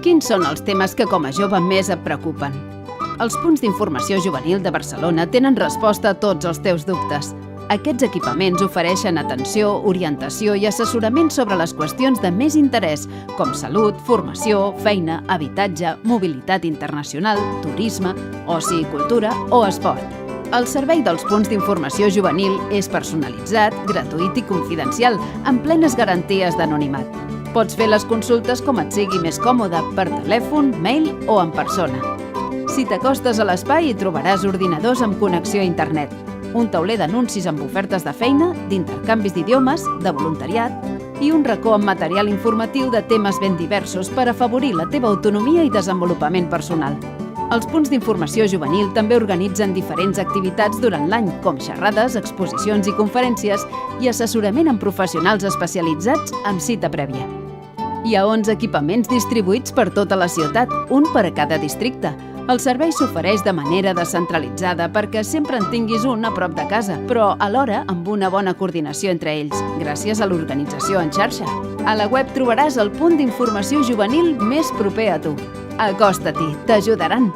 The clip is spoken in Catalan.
Quins són els temes que com a jove més et preocupen? Els punts d'informació juvenil de Barcelona tenen resposta a tots els teus dubtes. Aquests equipaments ofereixen atenció, orientació i assessorament sobre les qüestions de més interès, com salut, formació, feina, habitatge, mobilitat internacional, turisme, oci i cultura o esport. El servei dels punts d'informació juvenil és personalitzat, gratuït i confidencial, amb plenes garanties d'anonimat. Pots fer les consultes com et sigui més còmode, per telèfon, mail o en persona. Si t'acostes a l'espai hi trobaràs ordinadors amb connexió a internet, un tauler d'anuncis amb ofertes de feina, d'intercanvis d'idiomes, de voluntariat i un racó amb material informatiu de temes ben diversos per afavorir la teva autonomia i desenvolupament personal. Els punts d'informació juvenil també organitzen diferents activitats durant l'any, com xerrades, exposicions i conferències i assessorament amb professionals especialitzats amb cita prèvia. Hi ha 11 equipaments distribuïts per tota la ciutat, un per a cada districte. El servei s'ofereix de manera descentralitzada perquè sempre en tinguis un a prop de casa, però alhora amb una bona coordinació entre ells, gràcies a l'organització en xarxa. A la web trobaràs el punt d'informació juvenil més proper a tu. Acosta-t'hi, t'ajudaran!